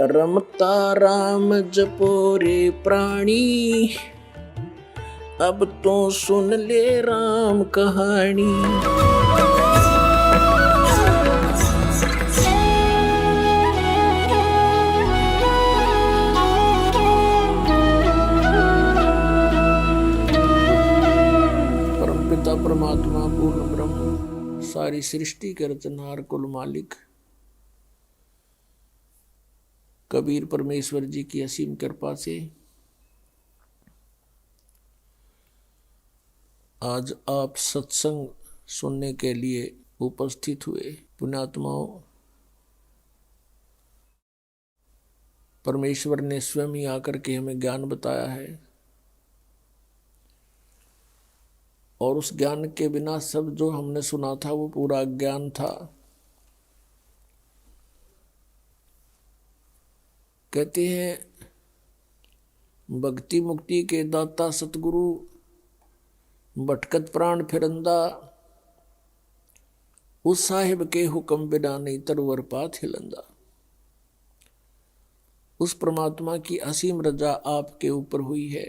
रमता राम जपो रे प्राणी, अब तो सुन ले राम कहानी। परमपिता परमात्मा पूर्ण ब्रह्म सारी सृष्टि के रचनहार कुल मालिक कबीर परमेश्वर जी की असीम कृपा से आज आप सत्संग सुनने के लिए उपस्थित हुए। पुण्यात्माओं, परमेश्वर ने स्वयं ही आकर के हमें ज्ञान बताया है और उस ज्ञान के बिना सब जो हमने सुना था वो पूरा ज्ञान था। कहते हैं भक्ति मुक्ति के दाता सतगुरु, भटकत प्राण फिरंदा, उस साहिब के हुक्म बिना नहीं तरवर पात हिलंदा। उस परमात्मा की असीम रजा आपके ऊपर हुई है।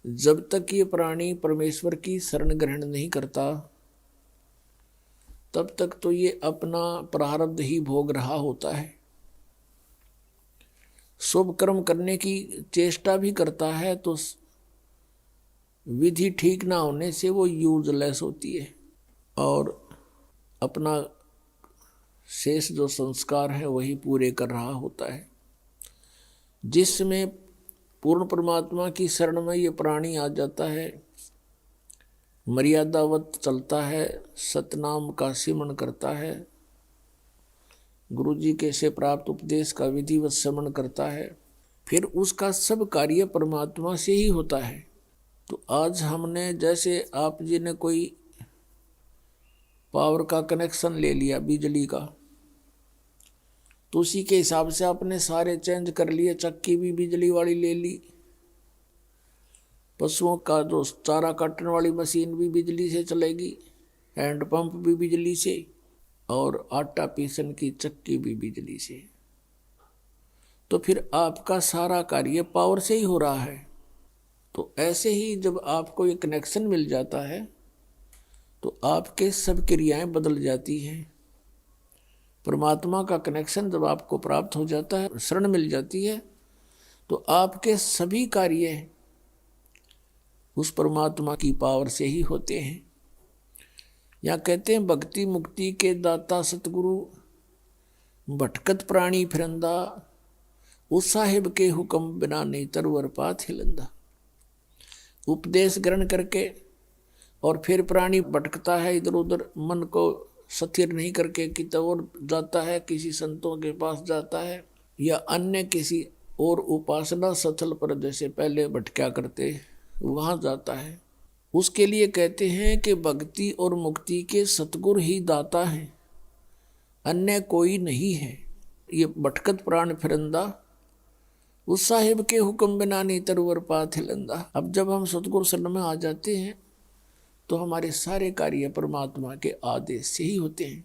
जब तक ये प्राणी परमेश्वर की शरण ग्रहण नहीं करता तब तक तो ये अपना प्रारब्ध ही भोग रहा होता है। शुभ कर्म करने की चेष्टा भी करता है तो विधि ठीक ना होने से वो यूजलेस होती है और अपना शेष जो संस्कार है वही पूरे कर रहा होता है। जिसमें पूर्ण परमात्मा की शरण में ये प्राणी आ जाता है, मर्यादावत चलता है, सतनाम का सिमरण करता है, गुरु जी के से प्राप्त उपदेश का विधिवत श्रवण करता है, फिर उसका सब कार्य परमात्मा से ही होता है। तो आज हमने जैसे आप जी ने कोई पावर का कनेक्शन ले लिया बिजली का, तो उसी के हिसाब से आपने सारे चेंज कर लिए। चक्की भी बिजली वाली ले ली, पशुओं का जो चारा काटने वाली मशीन भी बिजली से चलेगी, हैंडपंप भी बिजली से और आटा पीसन की चक्की भी बिजली से। तो फिर आपका सारा कार्य पावर से ही हो रहा है। तो ऐसे ही जब आपको ये कनेक्शन मिल जाता है तो आपके सब क्रियाएं बदल जाती हैं। परमात्मा का कनेक्शन जब आपको प्राप्त हो जाता है, शरण मिल जाती है, तो आपके सभी कार्य उस परमात्मा की पावर से ही होते हैं। या कहते हैं भक्ति मुक्ति के दाता सतगुरु, भटकत प्राणी फिरंदा, उस साहिब के हुक्म बिना नहीं तरवर पात हिलंदा। उपदेश ग्रहण करके और फिर प्राणी भटकता है इधर उधर, मन को स्थिर नहीं करके कितना और जाता है, किसी संतों के पास जाता है या अन्य किसी और उपासना स्थल पर जैसे पहले भटका करते वहां जाता है। उसके लिए कहते हैं कि भक्ति और मुक्ति के सतगुरु ही दाता हैं, अन्य कोई नहीं है। ये भटकत प्राण फिरंदा, उस साहिब के हुक्म बिना नहीं तरवर पात हिलंदा। अब जब हम सतगुरु शरण में आ जाते हैं तो हमारे सारे कार्य परमात्मा के आदेश से ही होते हैं।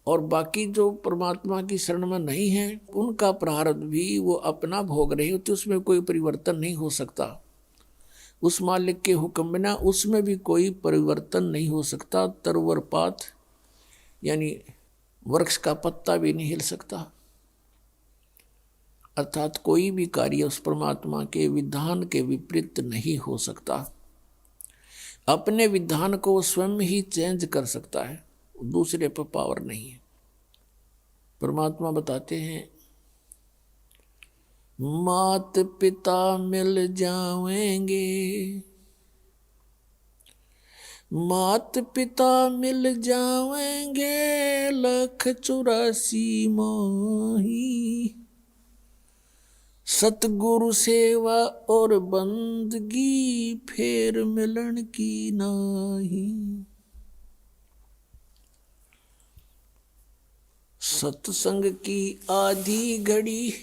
और बाकी जो परमात्मा की शरण में नहीं है उनका प्रारब्ध भी वो अपना भोग रहे होते, उसमें कोई परिवर्तन नहीं हो सकता। उस मालिक के हुक्म बिना उसमें भी कोई परिवर्तन नहीं हो सकता। तरवर पात यानी वृक्ष का पत्ता भी नहीं हिल सकता। अर्थात कोई भी कार्य उस परमात्मा के विधान के विपरीत नहीं हो सकता। अपने विधान को स्वयं ही चेंज कर सकता है, दूसरे पर पावर नहीं है। परमात्मा बताते हैं मात पिता मिल जाएंगे, मात पिता मिल जाएंगे, 184 माही, सतगुरु सेवा और बंदगी फेर मिलन की नाही। सत्संग की आधी घड़ी,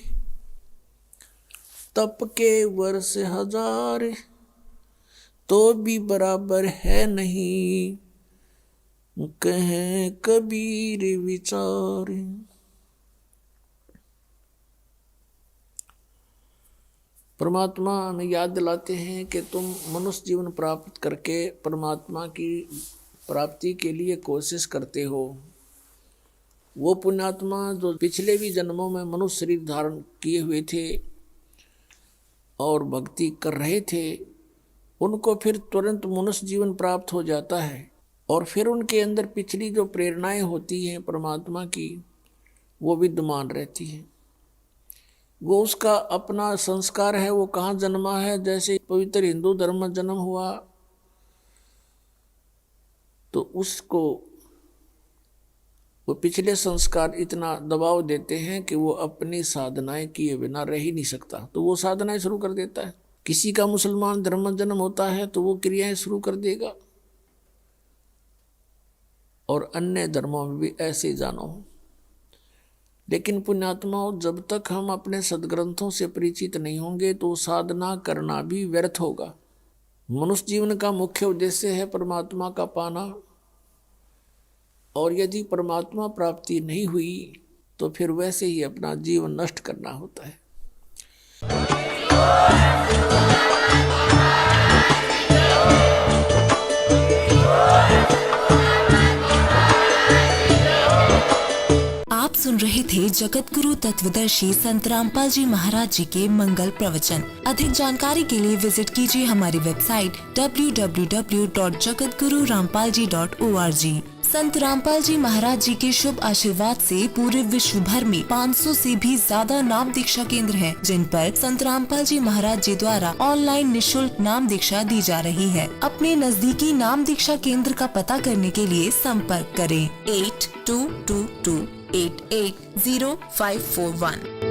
तप के वर्ष 1000, तो भी बराबर है नहीं, कहें कबीर विचार। परमात्मा हमें याद दिलाते हैं कि तुम मनुष्य जीवन प्राप्त करके परमात्मा की प्राप्ति के लिए कोशिश करते हो। वो पुण्यात्मा जो पिछले भी जन्मों में मनुष्य शरीर धारण किए हुए थे और भक्ति कर रहे थे, उनको फिर तुरंत मनुष्य जीवन प्राप्त हो जाता है और फिर उनके अंदर पिछली जो प्रेरणाएं होती हैं परमात्मा की, वो विद्यमान रहती हैं। वो उसका अपना संस्कार है, वो कहाँ जन्मा है। जैसे पवित्र हिंदू धर्म में जन्म हुआ तो उसको वो पिछले संस्कार इतना दबाव देते हैं कि वो अपनी साधनाएं किए बिना रह ही नहीं सकता, तो वो साधनाएं शुरू कर देता है। किसी का मुसलमान धर्म में जन्म होता है तो वो क्रियाएं शुरू कर देगा, और अन्य धर्मों में भी ऐसे ही जानो। लेकिन पुण्यात्माओं, जब तक हम अपने सदग्रंथों से परिचित नहीं होंगे तो साधना करना भी व्यर्थ होगा। मनुष्य जीवन का मुख्य उद्देश्य है परमात्मा का पाना, और यदि परमात्मा प्राप्ति नहीं हुई तो फिर वैसे ही अपना जीवन नष्ट करना होता है। आप सुन रहे थे जगत गुरु तत्वदर्शी संत रामपाल जी महाराज जी के मंगल प्रवचन। अधिक जानकारी के लिए विजिट कीजिए हमारी वेबसाइट www.jagatgururampalji.org। संत रामपाल जी महाराज जी के शुभ आशीर्वाद से पूरे विश्व भर में 500 से भी ज्यादा नाम दीक्षा केंद्र हैं, जिन पर संत रामपाल जी महाराज जी द्वारा ऑनलाइन निशुल्क नाम दीक्षा दी जा रही है। अपने नजदीकी नाम दीक्षा केंद्र का पता करने के लिए संपर्क करें 8222880541।